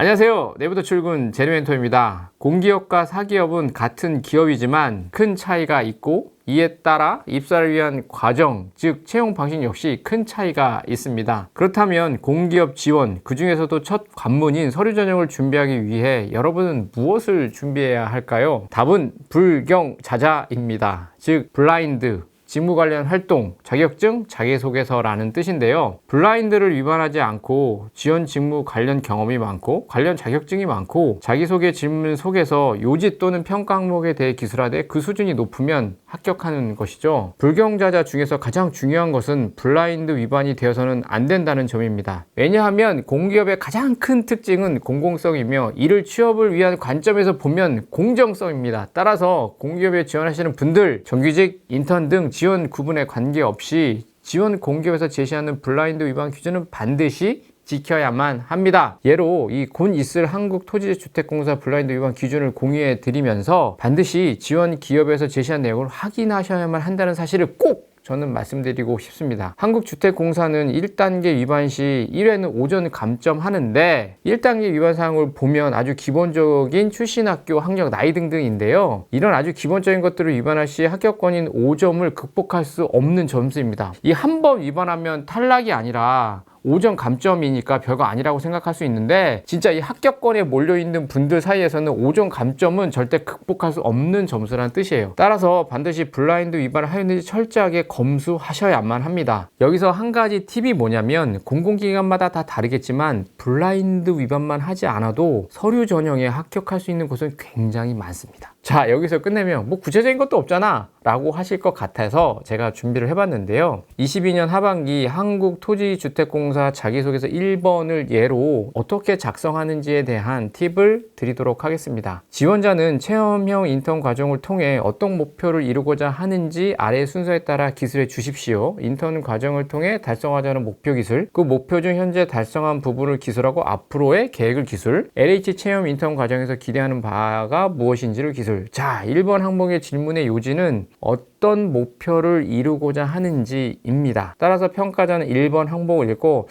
안녕하세요. 내부도 출근 제리멘토입니다. 공기업과 사기업은 같은 기업이지만 큰 차이가 있고 이에 따라 입사를 위한 과정, 즉 채용 방식 역시 큰 차이가 있습니다. 그렇다면 공기업 지원, 그 중에서도 첫 관문인 서류 전형을 준비하기 위해 여러분은 무엇을 준비해야 할까요? 답은 불경자자입니다. 즉 블라인드. 직무 관련 활동, 자격증, 자기소개서라는 뜻인데요. 블라인드를 위반하지 않고 지원 직무 관련 경험이 많고 관련 자격증이 많고 자기소개 질문 속에서 요지 또는 평가 항목에 대해 기술하되 그 수준이 높으면 합격하는 것이죠. 불경자자 중에서 가장 중요한 것은 블라인드 위반이 되어서는 안 된다는 점입니다. 왜냐하면 공기업의 가장 큰 특징은 공공성이며 이를 취업을 위한 관점에서 보면 공정성입니다. 따라서 공기업에 지원하시는 분들, 정규직, 인턴 등 지원 구분에 관계없이 지원 공기업에서 제시하는 블라인드 위반 기준은 반드시 지켜야만 합니다. 예로 이 곧 있을 한국토지주택공사 블라인드 위반 기준을 공유해 드리면서 반드시 지원 기업에서 제시한 내용을 확인하셔야만 한다는 사실을 꼭 저는 말씀드리고 싶습니다. 한국주택공사는 1단계 위반 시 1회는 오전 감점하는데 1단계 위반 사항을 보면 아주 기본적인 출신 학교, 학력, 나이 등등인데요. 이런 아주 기본적인 것들을 위반할 시 합격권인 5점을 극복할 수 없는 점수입니다. 이 한 번 위반하면 탈락이 아니라 5점 감점이니까 별거 아니라고 생각할 수 있는데 진짜 이 합격권에 몰려있는 분들 사이에서는 5점 감점은 절대 극복할 수 없는 점수라는 뜻이에요. 따라서 반드시 블라인드 위반을 하였는지 철저하게 검수하셔야만 합니다. 여기서 한 가지 팁이 뭐냐면 공공기관마다 다 다르겠지만 블라인드 위반만 하지 않아도 서류 전형에 합격할 수 있는 곳은 굉장히 많습니다. 자, 여기서 끝내면 뭐 구체적인 것도 없잖아 라고 하실 것 같아서 제가 준비를 해봤는데요. 22년 하반기 한국토지주택공사 자기소개서 1번을 예로 어떻게 작성하는지에 대한 팁을 드리도록 하겠습니다. 지원자는 체험형 인턴 과정을 통해 어떤 목표를 이루고자 하는지 아래 순서에 따라 기술해 주십시오. 인턴 과정을 통해 달성하자는 목표 기술, 그 목표 중 현재 달성한 부분을 기술하고 앞으로의 계획을 기술, LH 체험 인턴 과정에서 기대하는 바가 무엇인지를 기술. 자, 1번 항목의 질문의 요지는 어떤 목표를 이루고자 하는지입니다. 따라서 평가자는 1번 항목을 읽고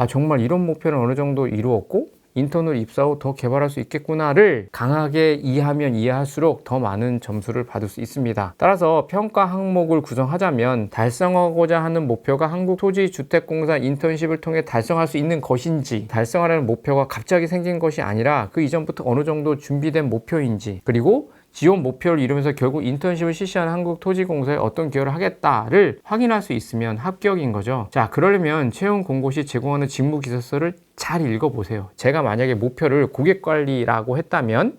정말 이런 목표는 어느 정도 이루었고 인턴으로 입사 후 더 개발할 수 있겠구나를 강하게 이해하면 이해할수록 더 많은 점수를 받을 수 있습니다. 따라서 평가 항목을 구성하자면 달성하고자 하는 목표가 한국토지주택공사 인턴십을 통해 달성할 수 있는 것인지, 달성하려는 목표가 갑자기 생긴 것이 아니라 그 이전부터 어느 정도 준비된 목표인지, 그리고 지원 목표를 이루면서 결국 인턴십을 실시하는 한국토지공사에 어떤 기여를 하겠다를 확인할 수 있으면 합격인 거죠. 자, 그러려면 채용 공고 시 제공하는 직무 기술서를 잘 읽어보세요. 제가 만약에 목표를 고객관리라고 했다면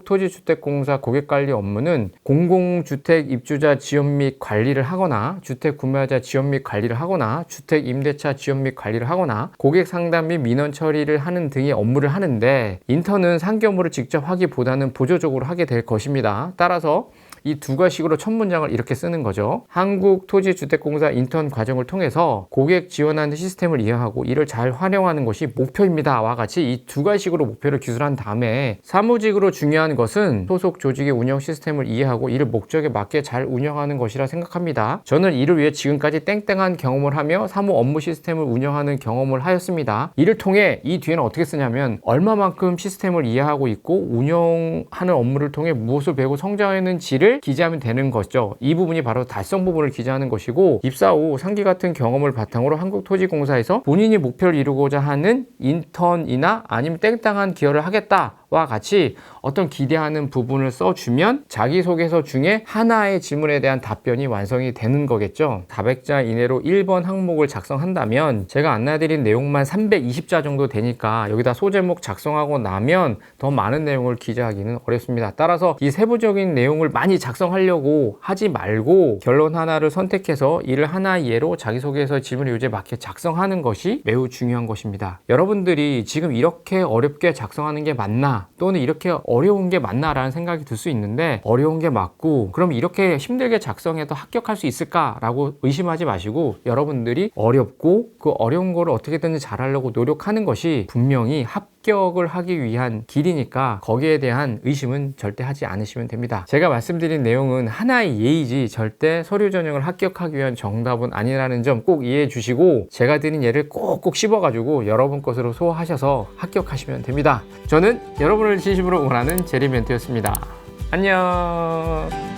한국토지주택공사 고객관리 업무는 공공주택 입주자 지원 및 관리를 하거나 주택 구매자 지원 및 관리를 하거나 주택 임대차 지원 및 관리를 하거나 고객 상담 및 민원 처리를 하는 등의 업무를 하는데 인턴은 상기 업무를 직접 하기보다는 보조적으로 하게 될 것입니다. 따라서 이 두 가지식으로 첫 문장을 이렇게 쓰는 거죠. 한국토지주택공사 인턴 과정을 통해서 고객 지원하는 시스템을 이해하고 이를 잘 활용하는 것이 목표입니다. 와 같이 이 두 가지식으로 목표를 기술한 다음에 사무직으로 중요한 것은 소속 조직의 운영 시스템을 이해하고 이를 목적에 맞게 잘 운영하는 것이라 생각합니다. 저는 이를 위해 지금까지 땡땡한 경험을 하며 사무 업무 시스템을 운영하는 경험을 하였습니다. 이를 통해 이 뒤에는 어떻게 쓰냐면 얼마만큼 시스템을 이해하고 있고 운영하는 업무를 통해 무엇을 배우고 성장했는지를 기재하면 되는 거죠. 이 부분이 바로 달성 부분을 기재하는 것이고 입사 후 상기 같은 경험을 바탕으로 한국토지공사에서 본인이 목표를 이루고자 하는 인턴이나 아니면 땡땡한 기여를 하겠다와 같이 어떤 기대하는 부분을 써주면 자기소개서 중에 하나의 질문에 대한 답변이 완성이 되는 거겠죠. 400자 이내로 1번 항목을 작성한다면 제가 안내드린 내용만 320자 정도 되니까 여기다 소제목 작성하고 나면 더 많은 내용을 기재하기는 어렵습니다. 따라서 이 세부적인 내용을 많이 작성하려고 하지 말고 결론 하나를 선택해서 이를 하나의 예로 자기소개서 질문의 요지에 맞게 작성하는 것이 매우 중요한 것입니다. 여러분들이 지금 이렇게 어렵게 작성하는 게 맞나 또는 이렇게 어려운 게 맞나 라는 생각이 들 수 있는데 어려운 게 맞고 그럼 이렇게 힘들게 작성해도 합격할 수 있을까 라고 의심하지 마시고 여러분들이 어렵고 그 어려운 거를 어떻게든 잘하려고 노력하는 것이 분명히 합격을 하기 위한 길이니까 거기에 대한 의심은 절대 하지 않으시면 됩니다. 제가 말씀드린 내용은 하나의 예이지 절대 서류 전형을 합격하기 위한 정답은 아니라는 점 꼭 이해해 주시고, 제가 드린 예를 꼭꼭 씹어가지고 여러분 것으로 소화하셔서 합격하시면 됩니다. 저는 여러분을 진심으로 응원하는 제리 멘토였습니다. 안녕.